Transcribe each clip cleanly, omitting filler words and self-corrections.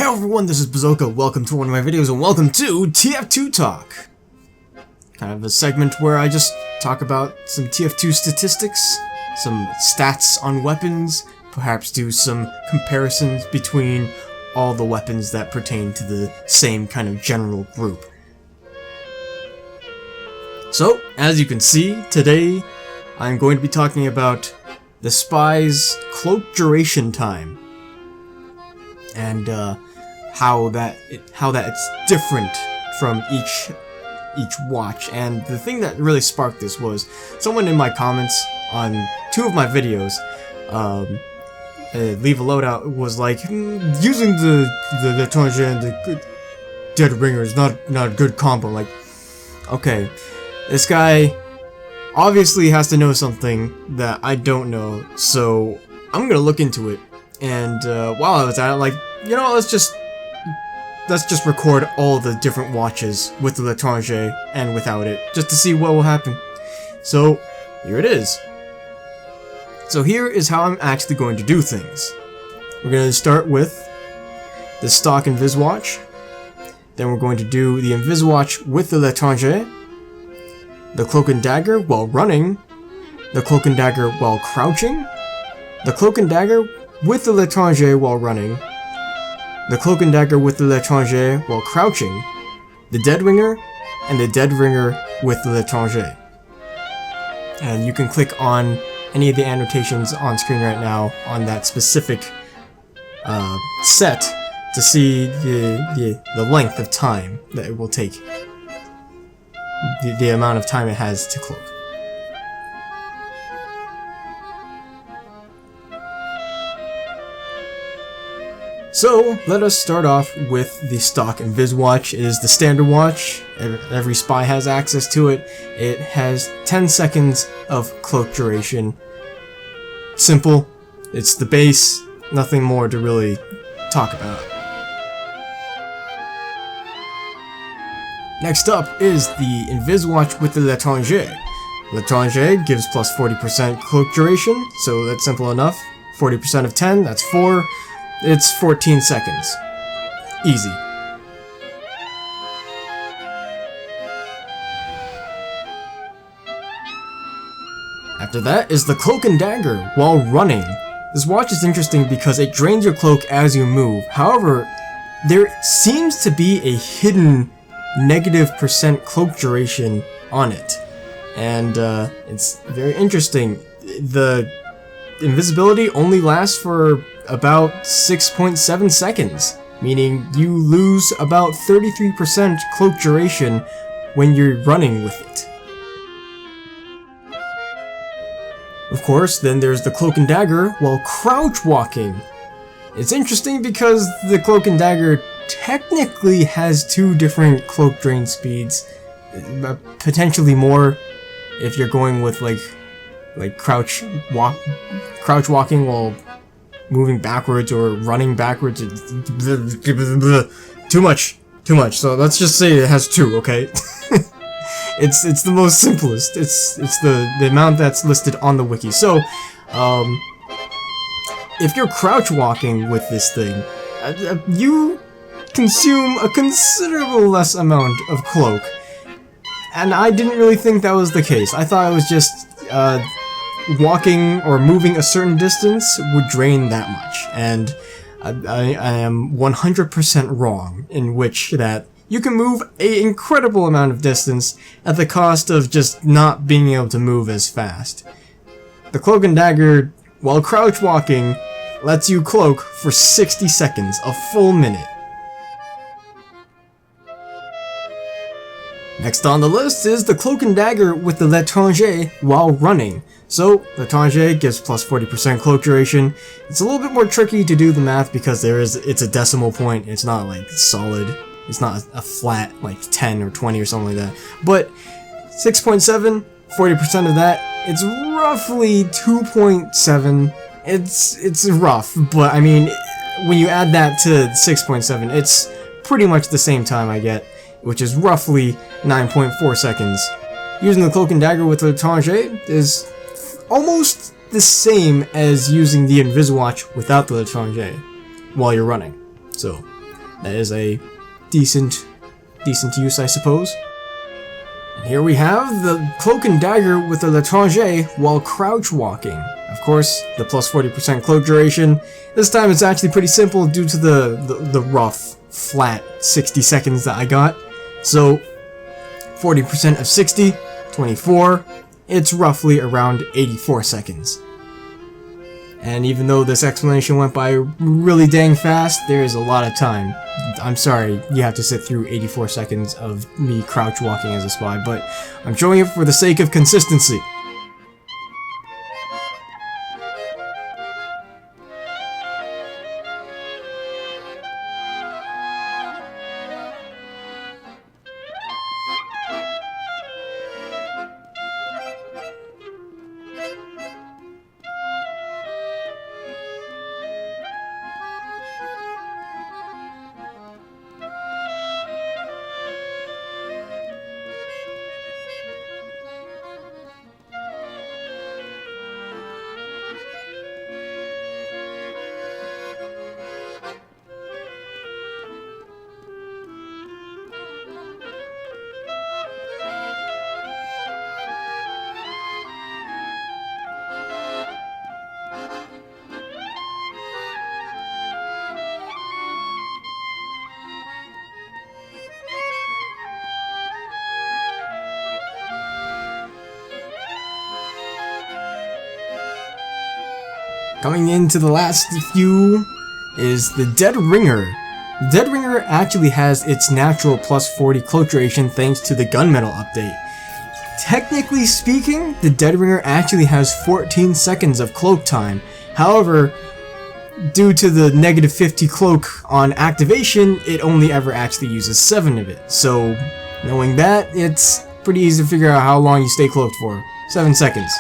Hello everyone, this is Bazooka. Welcome to one of my videos and welcome to TF2 Talk. Kind of a segment where I just talk about some TF2 statistics, some stats on weapons, perhaps do some comparisons between all the weapons that pertain to the same kind of general group. So, as you can see, today I'm going to be talking about the Spy's Cloak duration time. And how that it's different from each watch. And the thing that really sparked this was someone in my comments on two of my videos, leave a loadout, was like, using the l'étranger and the dead ringer is not a good combo. Like, okay, this guy obviously has to know something that I don't know, so I'm gonna look into it. And while I was at it, like, you know, let's just record all the different watches with the l'étranger and without it, just to see what will happen. So, here it is. So here is how I'm actually going to do things. We're going to start with the stock Invis watch. Then we're going to do the Invis watch with the l'étranger, the Cloak and Dagger while running, the Cloak and Dagger while crouching, the Cloak and Dagger with the l'étranger while running, the Cloak and Dagger with the l'étranger while crouching, the Dead Ringer, and the Dead Ringer with the l'étranger. And you can click on any of the annotations on screen right now on that specific set to see the length of time that it will take, the amount of time it has to cloak. So, let us start off with the stock Invis watch. It is the standard watch. Every spy has access to it. It has 10 seconds of cloak duration. Simple. It's the base. Nothing more to really talk about. Next up is the Invis watch with the l'étranger. L'étranger gives plus 40% cloak duration, so that's simple enough. 40% of 10, that's 4. It's 14 seconds. Easy. After that is the Cloak and Dagger while running. This watch is interesting because it drains your cloak as you move. However, there seems to be a hidden negative % cloak duration on it. And it's very interesting. The invisibility only lasts for about 6.7 seconds, meaning you lose about 33% cloak duration when you're running with it. Of course, then there's the Cloak and Dagger while crouch walking. It's interesting because the Cloak and Dagger technically has two different cloak drain speeds, potentially more if you're going with like crouch walking while moving backwards or running backwards. Too much. So let's just say it has two, okay? It's the most simplest. It's the amount that's listed on the wiki. So, if you're crouch walking with this thing, you consume a considerable less amount of cloak. And I didn't really think that was the case. I thought it was just walking or moving a certain distance would drain that much, and I am 100% wrong, in which that you can move an incredible amount of distance at the cost of just not being able to move as fast. The Cloak and Dagger, while crouch walking, lets you cloak for 60 seconds, a full minute. Next on the list is the Cloak and Dagger with the l'étranger while running. So, l'étranger gives plus 40% cloak duration. It's a little bit more tricky to do the math because it's a decimal point. It's not like solid. It's not a flat like 10 or 20 or something like that. But 6.7, 40% of that, it's roughly 2.7. It's rough, but I mean, when you add that to 6.7, it's pretty much the same time I get, which is roughly 9.4 seconds. Using the Cloak and Dagger with the l'étranger is almost the same as using the Invis watch without the l'étranger while you're running. So, That is a decent use, I suppose. And here we have the Cloak and Dagger with the L'Étranger while crouch walking. Of course, the plus 40% cloak duration. This time it's actually pretty simple due to the rough, flat 60 seconds that I got. So, 40% of 60, 24, it's roughly around 84 seconds. And even though this explanation went by really dang fast, there is a lot of time. I'm sorry you have to sit through 84 seconds of me crouch walking as a spy, but I'm showing it for the sake of consistency. Coming into the last few is the Dead Ringer. The Dead Ringer actually has its natural plus 40 cloak duration thanks to the gunmetal update. Technically speaking, the Dead Ringer actually has 14 seconds of cloak time. However, due to the negative 50 cloak on activation, it only ever actually uses 7 of it. So, knowing that, it's pretty easy to figure out how long you stay cloaked for. 7 seconds.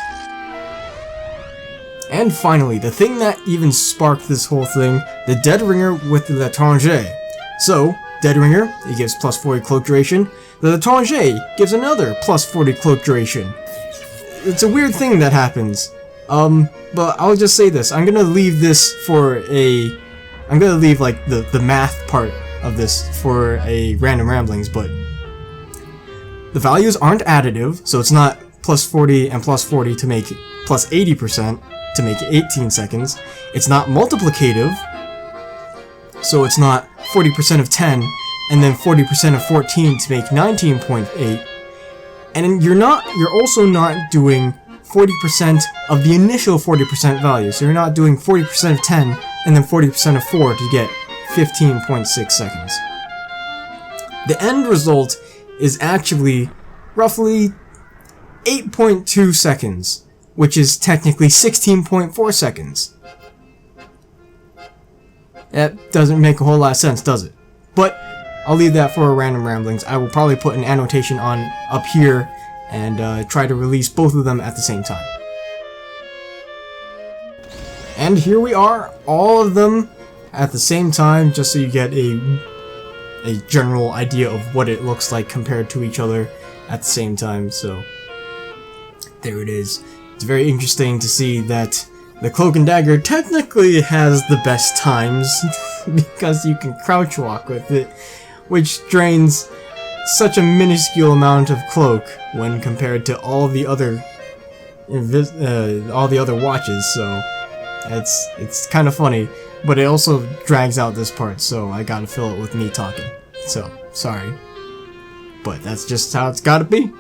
And finally, the thing that even sparked this whole thing, the Dead Ringer with the L'Étranger. So, Dead Ringer, it gives plus 40 cloak duration. The L'Étranger gives another plus 40 cloak duration. It's a weird thing that happens. But I'll just say this. I'm gonna leave this for a... I'm gonna leave, like, the math part of this for a random ramblings, but... the values aren't additive, so it's not plus 40 and plus 40 to make plus 80%. To make 18 seconds. It's not multiplicative, so it's not 40% of 10 and then 40% of 14 to make 19.8. And you're also not doing 40% of the initial 40% value. So you're not doing 40% of 10 and then 40% of 4 to get 15.6 seconds. The end result is actually roughly 8.2 seconds. Which is technically 16.4 seconds. That doesn't make a whole lot of sense, does it? But I'll leave that for a random ramblings. I will probably put an annotation on up here and try to release both of them at the same time. And here we are, all of them at the same time, just so you get a general idea of what it looks like compared to each other at the same time. So there it is. It's very interesting to see that the Cloak and Dagger technically has the best times because you can crouch walk with it, which drains such a minuscule amount of cloak when compared to all the other watches. So it's kind of funny, but it also drags out this part, so I gotta fill it with me talking. So sorry, but that's just how it's gotta be.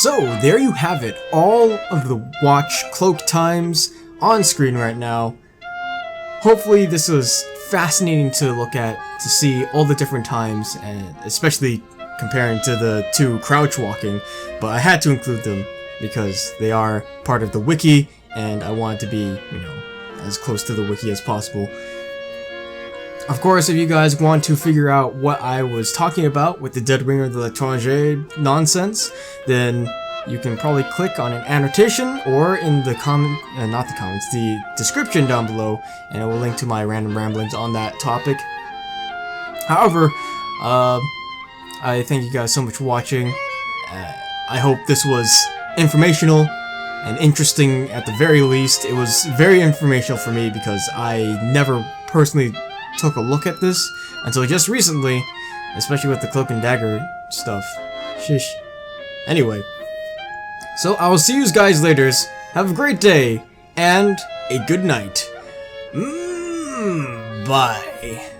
So, there you have it, all of the watch cloak times on screen right now. hopefully this was fascinating to look at, to see all the different times, and especially comparing to the 2 crouch walking, but I had to include them because they are part of the wiki, and I wanted to be, you know, as close to the wiki as possible. Of course, if you guys want to figure out what I was talking about with the Dead Ringer de l'Étranger nonsense, then you can probably click on an annotation or in the the description down below, and it will link to my random ramblings on that topic. However, I thank you guys so much for watching. I hope this was informational and interesting at the very least. It was very informational for me because I never personally took a look at this until just recently, especially with the Cloak and Dagger stuff. Shish. Anyway, so I will see you guys later. Have a great day and a good night. Bye.